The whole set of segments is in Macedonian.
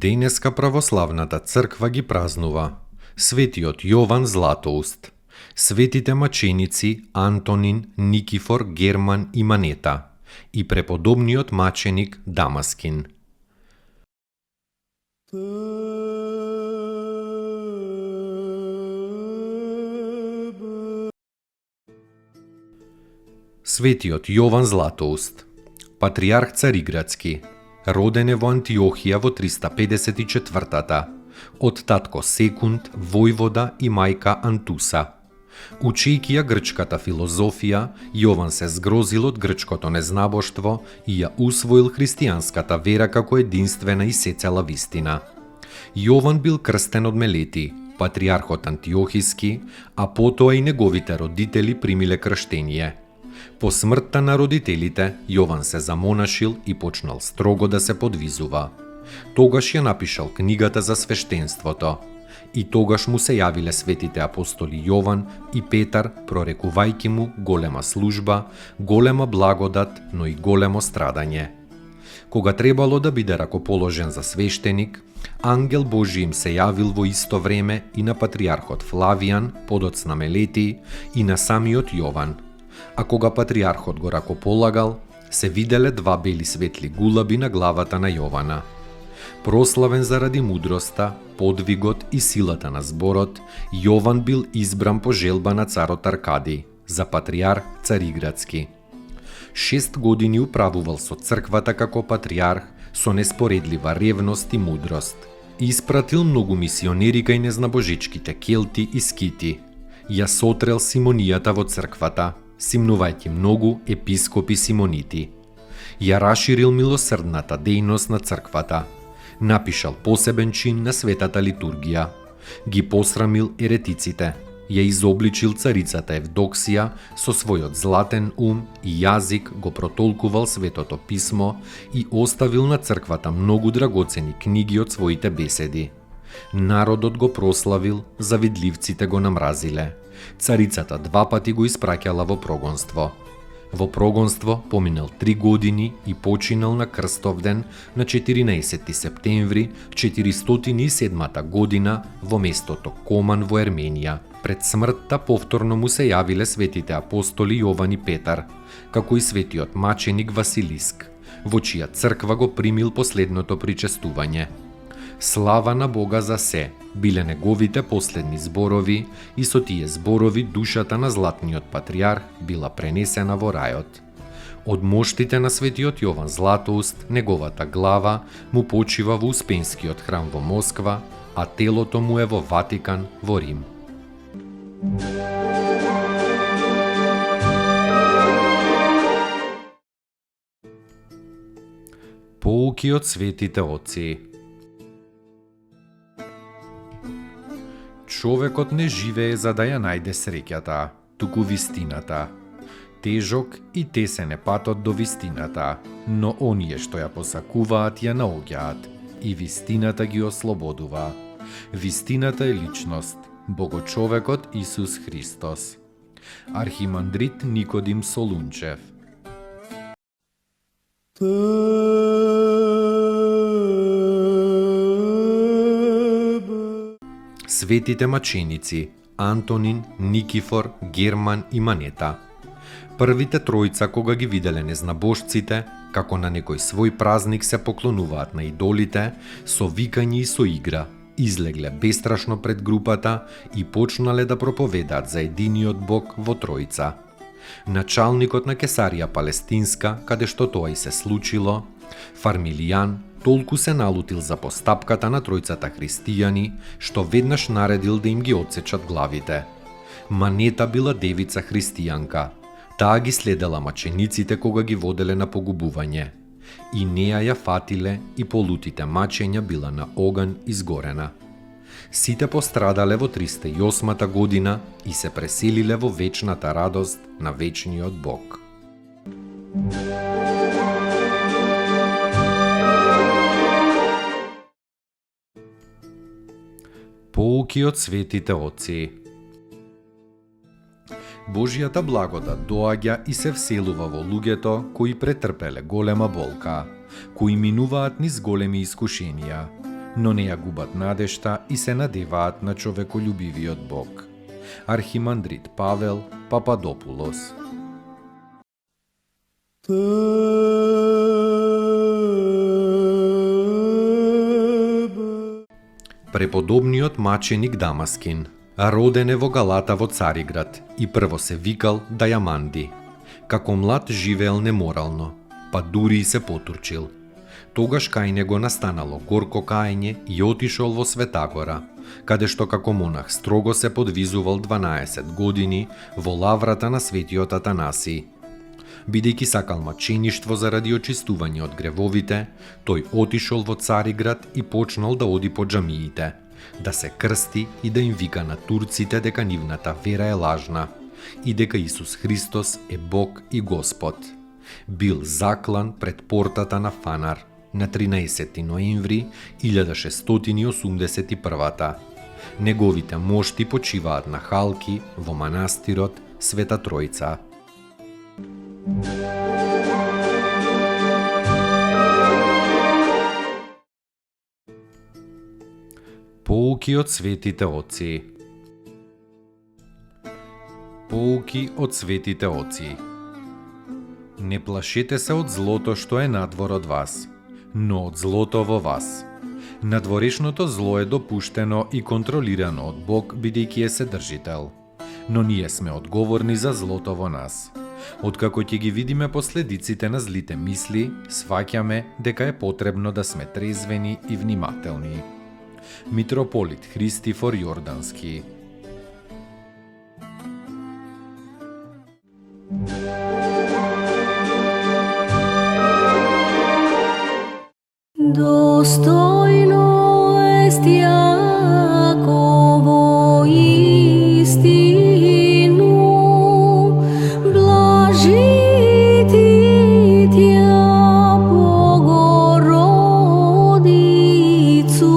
Денеска православната црква ги празнува светиот Јован Златоуст, светите маченици Антонин, Никифор, Герман и Манета и преподобниот маченик Дамаскин. Светиот Јован Златоуст, патријарх Цариградски, роден е во Антиохија во 354-та, од татко Секунд, војвода и мајка Антуса. Учејќи ја грчката филозофија, Јован се згрозил од грчкото незнабоштво и ја усвоил христијанската вера како единствена и сецела вистина. Јован бил крстен од Мелети, патријархот Антиохиски, а потоа и неговите родители примиле крштение. По смртта на родителите, Јован се замонашил и почнал строго да се подвизува. Тогаш ја напишал книгата за свештенството. И тогаш му се јавиле светите апостоли Јован и Петар, прорекувајќи му голема служба, голема благодат, но и големо страдање. Кога требало да биде ракоположен за свештеник, ангел Божи им се јавил во исто време и на патријархот Флавијан, подоц на Мелети, и на самиот Јован. А кога патријархот го ракополагал, се виделе два бели светли гулаби на главата на Јована. Прославен заради мудроста, подвигот и силата на зборот, Јован бил избран по желба на царот Аркадиј за патријарх Цариградски. 6 години управувал со црквата како патријарх со неспоредлива ревност и мудрост. Испратил многу мисионери кај незнабожичките келти и скити. Ја сотрел симонијата во црквата, симнувајќи многу епископи симонити. Ја расширил милосрдната дејност на црквата. Напишал посебен чин на светата литургија. Ги посрамил еретиците. Ја изобличил царицата Евдоксија со својот златен ум и јазик, го протолкувал светото писмо и оставил на црквата многу драгоцени книги од своите беседи. Народот го прославил, завидливците го намразиле. Царицата 2 пати го испраќала во прогонство. Во прогонство поминал 3 години и починал на Крстовден на 14 септември 407 година во местото Коман во Ерменија. Пред смртта повторно му се јавиле светите апостоли Јован и Петар, како и светиот маченик Василиск, во чија црква го примил последното причестување. Слава на Бога за се, биле неговите последни зборови и со тие зборови душата на златниот патријарх била пренесена во рајот. Од моштите на светиот Јован Златоуст, неговата глава му почива во Успенскиот храм во Москва, а телото му е во Ватикан во Рим. Поуки од светите отци. Човекот не живее за да ја најде среќата, туку вистината. Тежок и тесен е патот до вистината, но оние што ја посакуваат ја наоѓаат и вистината ги ослободува. Вистината е личност, Богочовекот Исус Христос. Архимандрит Никодим Солунчев. Светите маченици Антонин, Никифор, Герман и Манета. Првите тројца кога ги виделе незнабожците, како на некој свој празник се поклонуваат на идолите, со викање и со игра, излегле бестрашно пред групата и почнале да проповедаат за единиот Бог во тројца. Началникот на Кесарија Палестинска, каде што тоа и се случило, Фармилијан, толку се налутил за постапката на тројцата христијани, што веднаш наредил да им ги отсечат главите. Манета била девица христијанка. Таа ги следела мачениците кога ги воделе на погубување. И неа ја фатиле и по лутите мачења била на оган изгорена. Сите пострадале во 308 година и се преселиле во вечната радост на вечниот Бог. Поуки од светите оци. Божјата благодат доаѓа и се вселува во луѓето кои претрпеле голема болка, кои минуваат низ големи искушенија, но не ја губат надежта и се надеваат на човеколюбивиот Бог. Архимандрит Павел Пападопулос. Преподобниот маченик Дамаскин, роден е во Галата во Цариград и прво се викал Дајаманди. Како млад живеел неморално, па дури и се потурчил. Тогаш кај него настанало горко каење и отишол во Светагора, каде што како монах строго се подвизувал 12 години во лаврата на светиот Атанаси. Бидејќи сакал мачеништво заради очистување од гревовите, тој отишол во Цариград и почнал да оди по џамиите, да се крсти и да им вика на турците дека нивната вера е лажна и дека Исус Христос е Бог и Господ. Бил заклан пред портата на Фанар на 13 ноември 1681. Неговите мошти почиваат на халки во манастирот Света Тројца. Поуки од светите оци. Поуки од светите оци. Не плашете се од злото што е надвор од вас, но од злото во вас. Надворешното зло е допуштено и контролирано од Бог бидејќи е Вседржител, но ние сме одговорни за злото во нас. Откако ќе ги видиме последиците на злите мисли, сваќаме дека е потребно да сме трезвени и внимателни. Митрополит Христифор Јордански. Достойно est Јаково истину, блажити Тја Богородицу,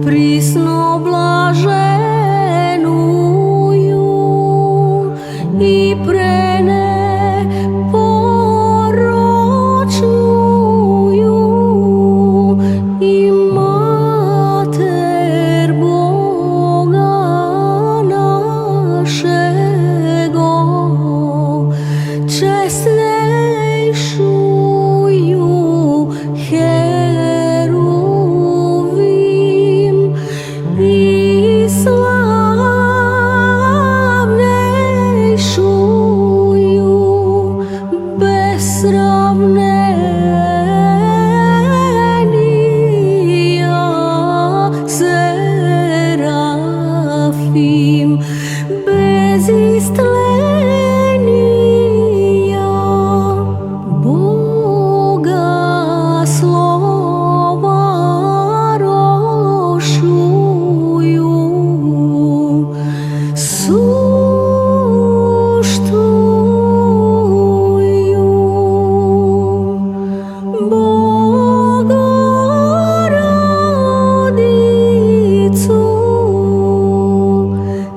присно блаженују и пренепорочнују и Матер Бога нашего, честнейшую Херувим и славнейшую без сравнения Серафим, без истления Бога слова рошую, суштую Богородицу,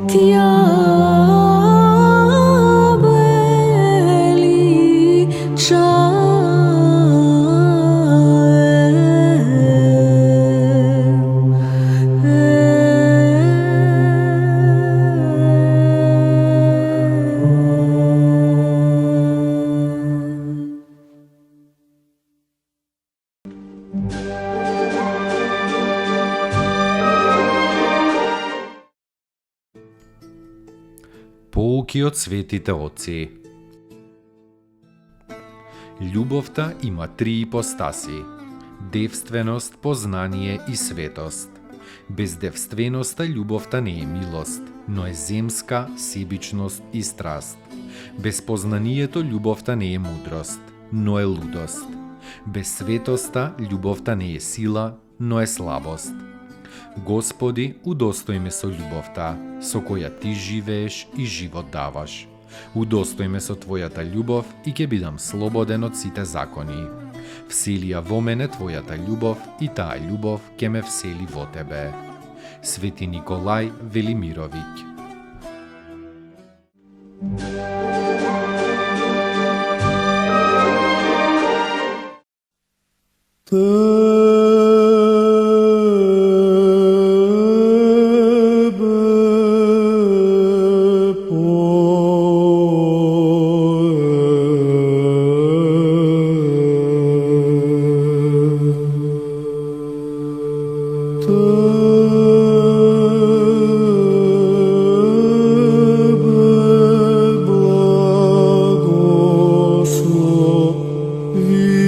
Тја Поуки од светите оци. Љубовта има три ипостаси: девственост, познание и светост. Без девственоста љубовта не е милост, но е земска, себичност и страст. Без познанието љубовта не е мудрост, но е лудост. Без светоста љубовта не е сила, но е слабост. Господи, удостој ме со љубовта, со која Ти живееш и живот даваш. Удостој ме со Твојата љубов и ќе бидам слободен од сите закони. Всели ја во мене Твојата љубов и таа љубов ќе ме всели во Тебе. Свети Николај Велимировиќ. Благослови.